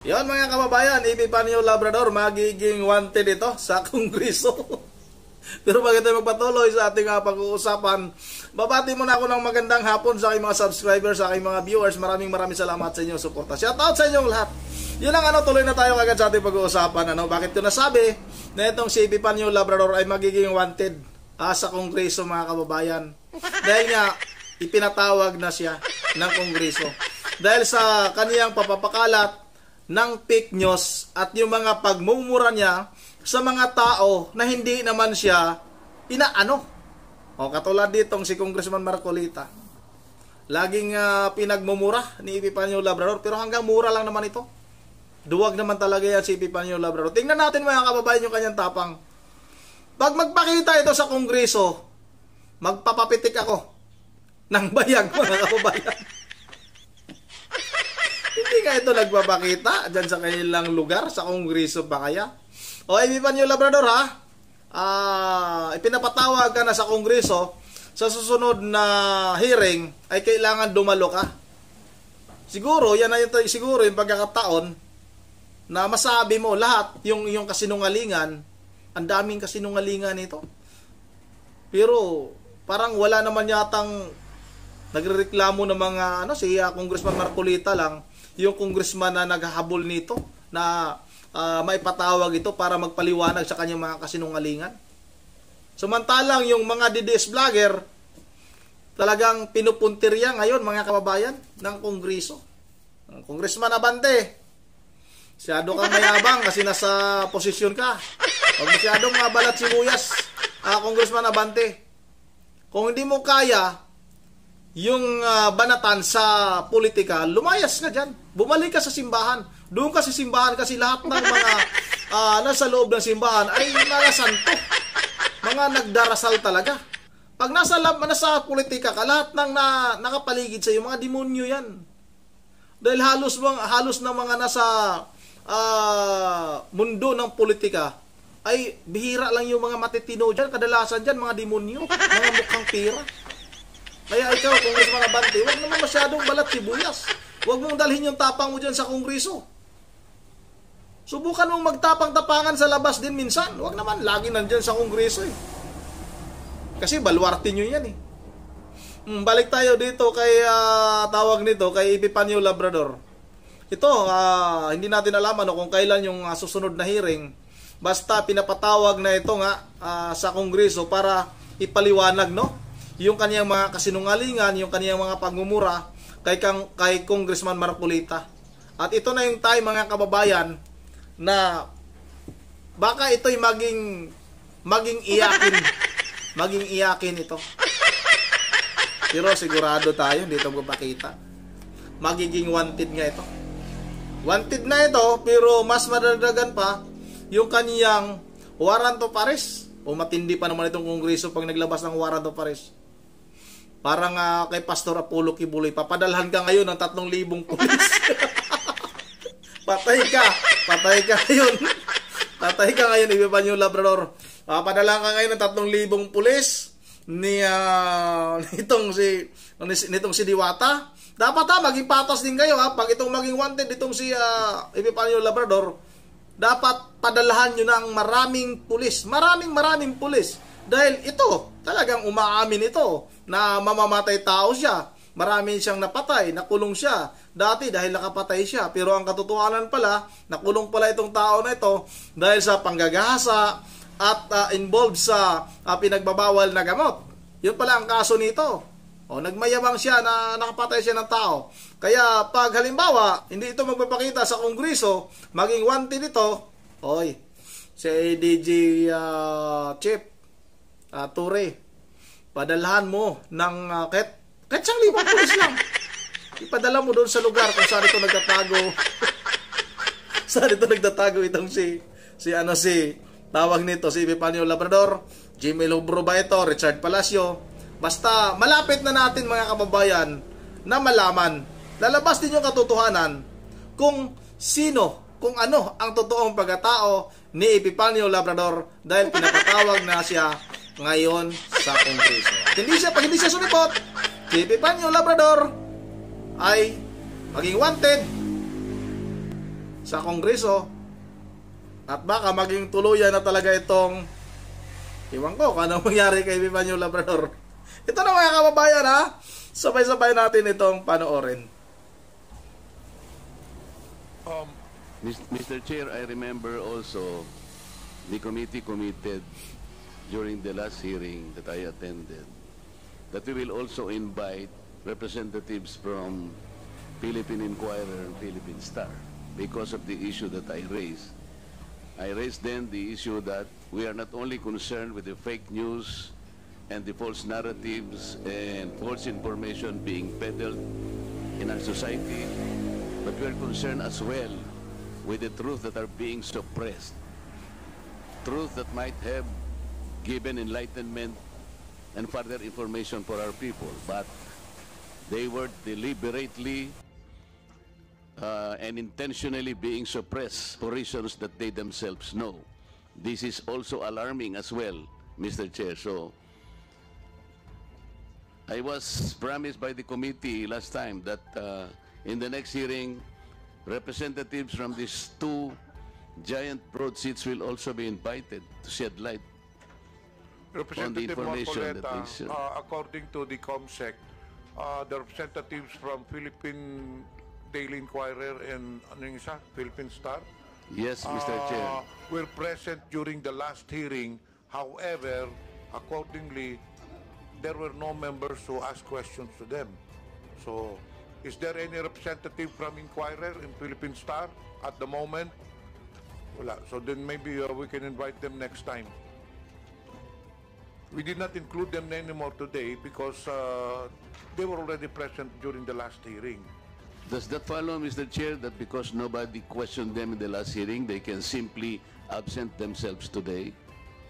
Yon mga kababayan, Epifanio Labrador magiging wanted ito sa Kongreso. Pero bago tayo magpatuloy sa ating pag-uusapan, babati muna ako ng magandang hapon sa aking mga subscribers, sa aking mga viewers. Maraming salamat sa inyong suporta. Shoutout sa inyong lahat. Yun lang tuloy na tayo agad sa ating pag-uusapan. Bakit ko nasabi na itong si Epifanio Labrador ay magiging wanted sa Kongreso mga kababayan? Dahil nga, ipinatawag na siya ng Kongreso. Dahil sa kaniyang papapakalat ng fake news at yung mga pagmumura niya sa mga tao na hindi naman siya inaano. Katulad ditong si Congressman Marcolita. Laging pinagmumura ni Epifanio Labrador, pero hanggang mura lang naman ito. Duwag naman talaga yan si Epifanio Labrador. Tingnan natin mga kababayan yung kanyang tapang. Pag magpakita ito sa Kongreso, magpapapitik ako ng bayag mga kababayan. Hindi ka ito nagpapakita dyan sa kanilang lugar, sa Kongreso pa kaya? Epifanio Labrador ipinapatawag ka na sa Kongreso, sa susunod na hearing ay kailangan dumalo ka. Siguro, yan na siguro yung pagkakataon na masabi mo lahat yung kasinungalingan. Ang daming kasinungalingan nito. Pero parang wala naman yatang nagrereklamo ng mga si Congressman Marcolita lang, yung congressman na naghahabol nito na maipatawag ito para magpaliwanag sa kanyang mga kasinungalingan. Samantalang yung mga DDS vlogger talagang pinupuntirya ngayon mga kababayan ng Kongreso. Congressman Abante, masyado kang mayabang kasi nasa posisyon ka. Huwag masyadong balat sibuyas, Congressman Abante. Kung hindi mo kaya yung banatan sa politika, lumayas ka dyan. Bumalik ka sa simbahan. Doon ka sa simbahan kasi lahat ng mga nasa loob ng simbahan ay mga santo. Mga nagdarasal talaga. Pag nasa politika ka, lahat ng nakapaligid sa iyo, mga demonyo yan. Dahil halos na mga nasa mundo ng politika, ay bihira lang yung mga matitino dyan. Kadalasan dyan, mga demonyo. Mga mukhang pira. Kaya ikaw, Congressman Abante, huwag naman masyadong balat sibuyas. Huwag mong dalhin yung tapang mo dyan sa Kongreso. Subukan mong magtapang-tapangan sa labas din minsan. Huwag naman, lagi nandyan sa Kongreso . Kasi baluarte nyo yan . Balik tayo dito kay tawag nito, kay Epifanio Labrador. Ito, hindi natin alam kung kailan yung susunod na hearing. Basta pinapatawag na ito sa Kongreso para ipaliwanag, yung kaniyang mga kasinungalingan, yung kaniyang mga pagmumura kay Congressman Marcolita. At ito na yung time mga kababayan na baka ito'y maging iyakin ito. Pero sigurado tayo dito magpapakita. Magiging wanted nga ito. Wanted na ito, pero mas madadagan pa yung kaniyang warrant of arrest. Matindi pa naman itong Kongreso pag naglabas ng warrant of arrest. Parang kay Pastor Apollo Kibuloy, papadalhan ka ngayon ng 3,000 pulis. Patay ka ngayon. Patay ka ngayon, Epifanio Labrador. Papadalhan ka ngayon ng 3,000 pulis nitong si Diwata. Dapat maging patas din kayo pag itong maging wanted itong si Epifanio Labrador. Dapat padalahan nyo ng maraming pulis. Maraming pulis. Dahil ito, talagang umaamin ito na mamamatay tao siya. Marami siyang napatay, nakulong siya. Dati dahil nakapatay siya. Pero ang katotohanan pala, nakulong pala itong tao na ito dahil sa panggagahasa at involved sa pinagbabawal na gamot. Yun pala ang kaso nito. Nagmayabang siya na nakapatay siya ng tao. Kaya pag halimbawa, hindi ito magpapakita sa Kongreso, maging wanted ito, si ADG Chief Ture, padalhan mo ng kahit 1,000 pulis lang. Ipadala mo doon sa lugar kung saan ito nagtatago. Saan ito nagtatago itong si tawag nito, si Epifanio Labrador, Jimmy Lubro ba ito, Richard Palacio. Basta malapit na natin mga kababayan na malaman, lalabas din yung katotohanan kung ano ang totoong pagkatao ni Epifanio Labrador dahil pinapatawag na siya ngayon sa Kongreso. Pag hindi siya sumipot, si Epifanio Labrador ay maging wanted sa Kongreso. At baka maging tuluyan na talaga itong, iwan ko kung anong mangyari kay Epifanio Labrador. Ito na mga kababayan ha, sabay-sabay natin itong panoorin. Mr. Chair, I remember also the committee committed during the last hearing that I attended that we will also invite representatives from Philippine Inquirer and Philippine Star because of the issue that I raised. I raised then the issue that we are not only concerned with the fake news and the false narratives and false information being peddled in our society, but we are concerned as well with the truth that are being suppressed. Truth that might have given enlightenment and further information for our people, but they were deliberately and intentionally being suppressed for reasons that they themselves know. This is also alarming as well, Mr. Chair. So, I was promised by the committee last time that in the next hearing, representatives from these two giant broadsheets will also be invited to shed light on the Representative information that Marcoleta, is... according to the COMSEC, the representatives from Philippine Daily Inquirer and ano yung isa? Philippine Star? Yes, Mr. Chair. Were present during the last hearing. However, accordingly, there were no members who asked questions to them. So, is there any representative from Inquirer and Philippine Star at the moment? Wala. So then maybe we can invite them next time. We did not include them anymore today because they were already present during the last hearing. Does that follow, Mr. Chair, that because nobody questioned them in the last hearing, they can simply absent themselves today?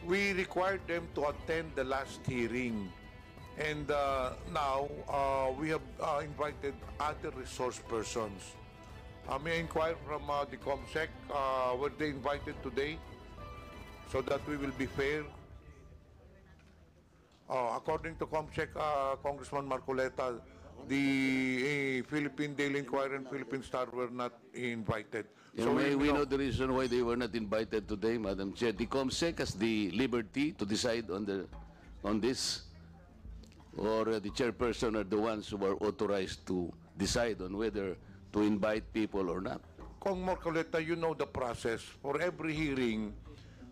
We required them to attend the last hearing. And now, we have invited other resource persons. May I inquire from the COMSEC, were they invited today so that we will be fair? According to COMSEC, Congressman Marcoleta, the Philippine Daily Inquirer and Philippine Star were not invited. So may we know the reason why they were not invited today, Madam Chair? The COMSEC has the liberty to decide on this, or the chairperson are the ones who are authorized to decide on whether to invite people or not. Kong Marcoleta, you know the process. For every hearing,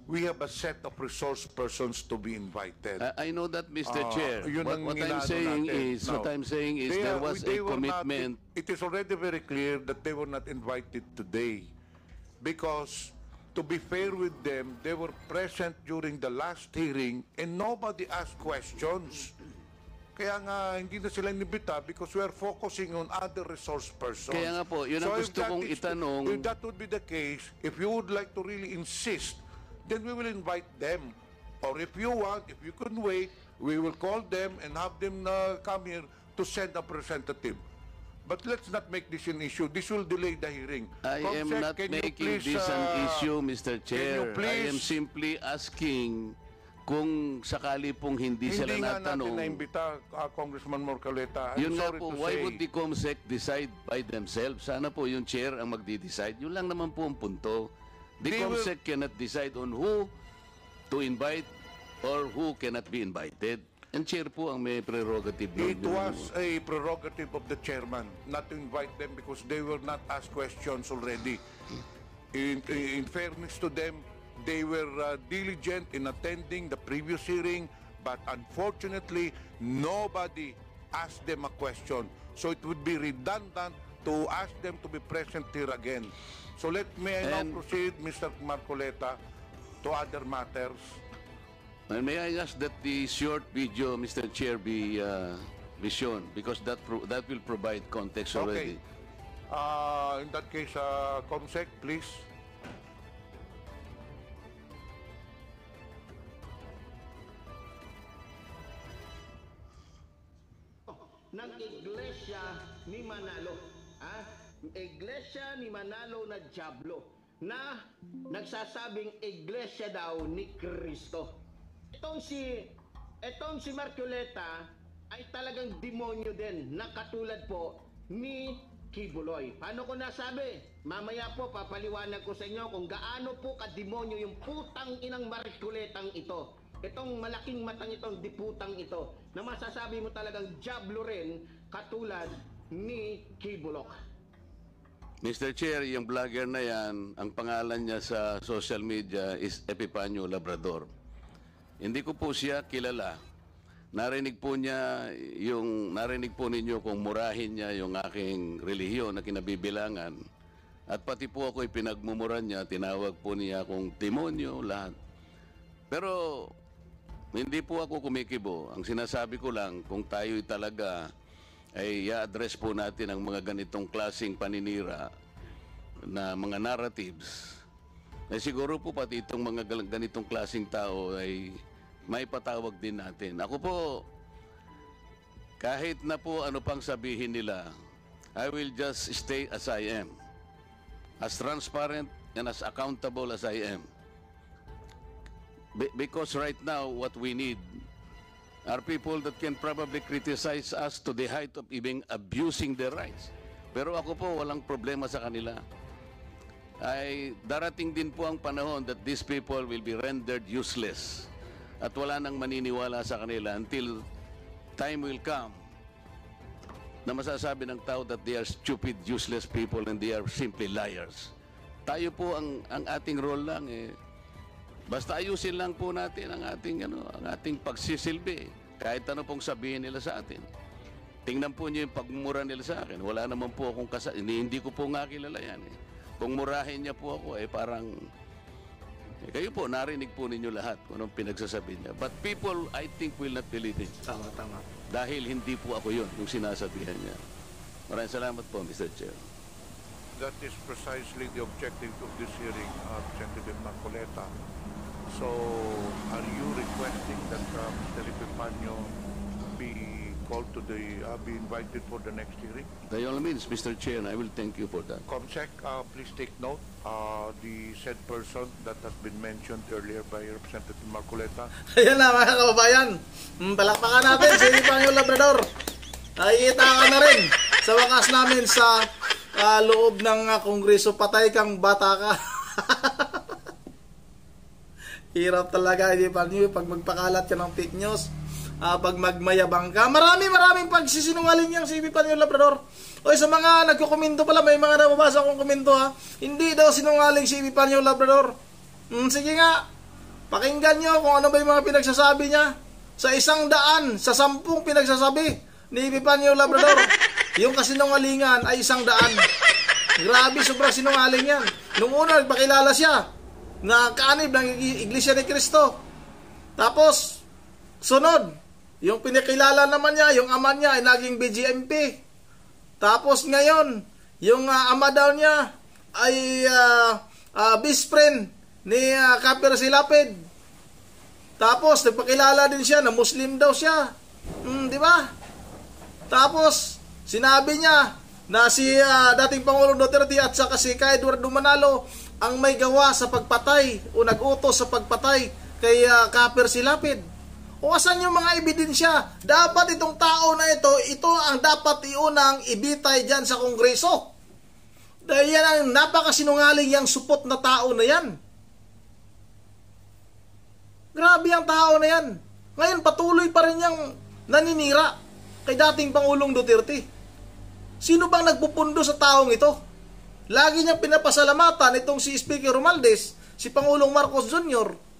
we have a set of resource persons to be invited. I know that, Mr. Chair. Yun ang What I'm inaano saying natin. is, No. what I'm saying is They there are- was they a were not- commitment. It is already very clear that they were not invited today because, to be fair with them, they were present during the last hearing and nobody asked questions. Kaya nga, hindi na sila inibita because we are focusing on other resource persons. Kaya nga po, yun ang if gusto that kong is- itanong. If that would be the case, if you would like to really insist, then we will invite them. Or if you want, if you can wait, we will call them and have them come here to send a representative. But let's not make this an issue. This will delay the hearing. I am Comsec, not can you making please, this an issue, Mr. Chair. you please- I am simply asking kung sakali pong hindi sila Hindi nga natin natanong. na-imbita, Congressman Marcoleta. I'm Yun nga sorry po, to why say. would the COMSEC decide by themselves? Sana po yung chair ang magdi-decide. Yun lang naman po ang punto. The They will- COMSEC cannot decide on who to invite or who cannot be invited. And chair po ang may prerogative. nun. It was a prerogative of the chairman not to invite them because they were not asked questions already. In fairness to them, they were diligent in attending the previous hearing, but unfortunately, nobody asked them a question. So it would be redundant to ask them to be present here again. So may I now And- proceed, Mr. Marcoleta, to other matters. And may I ask that the short video, Mr. Chair, be shown because that will provide context already. In that case, COMSEC, please. Ng Iglesia ni Manalo. Iglesia ni Manalo na Diablo na nagsasabing iglesia daw ni Kristo. Itong si Marcoleta ay talagang demonyo din na katulad po ni Kibuloy. Paano ko nasabi? Mamaya po papaliwanag ko sa inyo kung gaano po kademonyo yung putang inang marikuletang ito. Itong malaking matang itong diputang ito na masasabi mo talagang jablo rin katulad ni Kibulok. Mr. Chair, yung vlogger na yan, ang pangalan niya sa social media is Epipanyo Labrador. Hindi ko po siya kilala. Narinig po ninyo kung murahin niya yung aking relihiyon na kinabibilangan. At pati po ako pinagmumuran niya, tinawag po niya akong demonyo, lahat. Pero hindi po ako kumikibo. Ang sinasabi ko lang, kung tayo'y talaga ay i-address po natin ang mga ganitong klaseng paninira na mga narratives, ay siguro po pati itong mga ganitong klaseng tao ay may patawag din natin. Ako po, kahit na po ano pang sabihin nila, I will just stay as I am. As transparent and as accountable as I am. Because right now, what we need are people that can probably criticize us to the height of even abusing their rights. Pero ako po, walang problema sa kanila. Ay darating din po ang panahon that these people will be rendered useless. At wala nang maniniwala sa kanila until time will come na masasabi ng tao that they are stupid, useless people and they are simply liars. Tayo po ang ating role lang basta ayusin lang po natin ang ating pagsisilbi. Kahit ano pong sabihin nila sa atin. Tingnan po niyo yung pagmumura nila sa akin. Wala naman po akong hindi ko po nga kilala yan. Kung murahin niya po ako, parang kayo po, narinig po ninyo lahat kung anong pinagsasabi niya. But people, I think, will not believe it. Tama. Dahil hindi po ako yun, yung sinasabihan niya. Maraming salamat po, Mr. Chair. That is precisely the objective of this hearing, Representative Marcoleta. So, are you requesting that Mr. Epipanyo be called to be invited for the next hearing? By all means, Mr. Chair, I will thank you for that. Comsec, please take note. The said person that has been mentioned earlier by Representative Marcoleta. Ayan na mga kababayan. Palakpakan natin si Epipanyo Labrador. Nakikita ka na rin sa wakas namin sa loob ng Kongreso. Patay kang bata ka. Hirap talaga, Epipanyo, pag magpakalat ka ng fake news. Pag magmayabang ka. Maraming pagsisinungaling yang si Epipanyo Labrador. O sa mga nagkukomento pala, may mga nababasa akong komento hindi daw sinungaling si Epipanyo Labrador. Sige nga, pakinggan nyo kung ano ba yung mga pinagsasabi niya. Sa 100, sa 10 pinagsasabi ni Epipanyo Labrador, yung kasinungalingan ay 100. Grabe, sobrang sinungaling yan. Nung una, nagpakilala siya na kaanib ng Iglesia ni Cristo. Tapos, sunod, yung pinakilala naman niya, yung ama niya ay naging BGMP. Tapos ngayon, yung ama daw niya ay best friend ni Kaper Silapid. Tapos nagpakilala din siya na Muslim daw siya. Di ba? Tapos sinabi niya na si dating Pangulong Duterte at saka si Eduardo Manalo ang may gawa sa pagpatay o nag-utos sa pagpatay kay Kaper Silapid. O asan yung mga ebidensya? Dapat itong tao na ito ang dapat iunang ibitay dyan sa Kongreso. Dahil yan ang napakasinungaling yung supot na tao na yan. Grabe ang tao na yan. Ngayon patuloy pa rin yung naninira kay dating Pangulong Duterte. Sino bang nagpupundo sa taong ito? Lagi niyang pinapasalamatan itong si Speaker Romualdez, si Pangulong Marcos Jr.,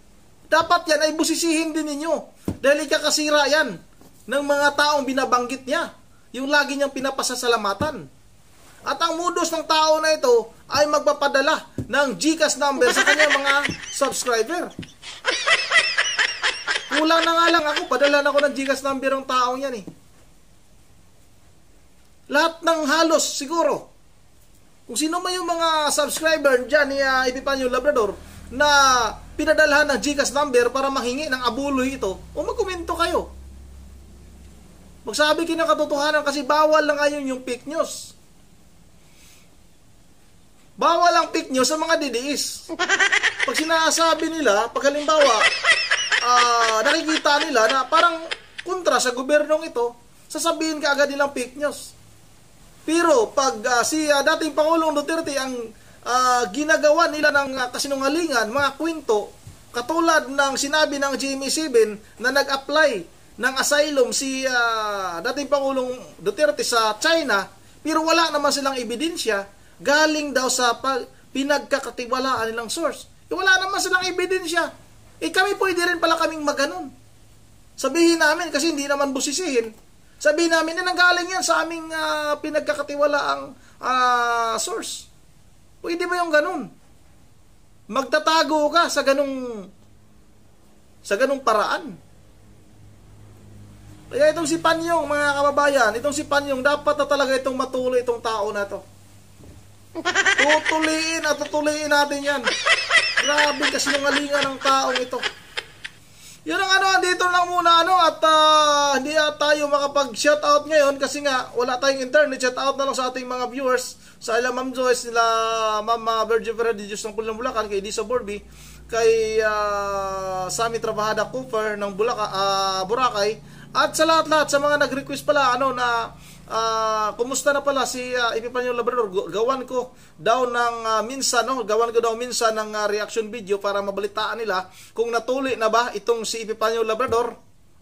dapat yan ay busisihin din ninyo. Dahil ikakasira yan ng mga taong binabanggit niya. Yung lagi niyang pinapasasalamatan. At ang modus ng tao na ito ay magpapadala ng GCash number sa kanyang mga subscriber. Kulang na nga lang ako, padala na ako ng GCash number ng taong yan eh. Lahat ng halos siguro. Kung sino man yung mga subscriber dyan ni Epipanyo Labrador na pinadalhan ng GCash number para mahingi ng abuloy ito, o magkomento kayo. Magsabi kayo ng katotohanan kasi bawal lang ngayon yung fake news. Bawal ang fake news sa mga DDS. Pag sinasabi nila, pag halimbawa, nakikita nila na parang kontra sa gobyernong ito, sasabihin ka agad nilang fake news. Pero pag si dating Pangulong Duterte ang ginagawa nila ng kasinungalingan, mga kwento, katulad ng sinabi ng GMA7 na nag-apply ng asylum si dating Pangulong Duterte sa China, pero wala naman silang ebidensya, galing daw sa pinagkakatiwalaan nilang source. Wala naman silang ebidensya. Kami pwede rin pala kaming maganon. Sabihin namin, kasi hindi naman busisihin, sabihin namin na nanggaling yan sa aming pinagkakatiwalaang source. Pwede ba yung ganun? Magtatago ka sa ganung paraan. Kaya itong si Panyong, mga kababayan, itong si Panyong, dapat na talaga itong matuloy itong tao na to. Tutuliin at tutuliin natin yan. Grabe kasinungalingan ng taong ito. Yun ang dito lang muna at hindi tayo makapag-shoutout ngayon kasi nga wala tayong internet. Shoutout na lang sa ating mga viewers, sa ila Ma'am Joyce, nila Ma'am Virgin Ferrer Diyos ng Pulang Bulacan, kay Disa Borby, kay Sammy Trabajada Cooper ng Boracay, at sa lahat-lahat sa mga nag-request pala kumusta na pala si Epifanio Labrador. Gawan ko daw minsan ng reaction video para mabalitaan nila kung natuloy na ba itong si Epifanio Labrador.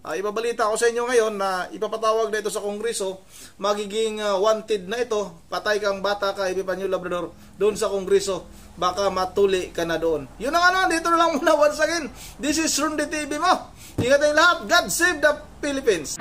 Ibabalita ko sa inyo ngayon na ipapatawag na ito sa Kongreso. Magiging wanted na ito. Patay kang bata ka, Epifanio Labrador, doon sa Kongreso. Baka matuli ka na doon. Yun ang dito na lang muna once again. This is Rundi TV mo. Ingat tayong lahat. God save the Philippines.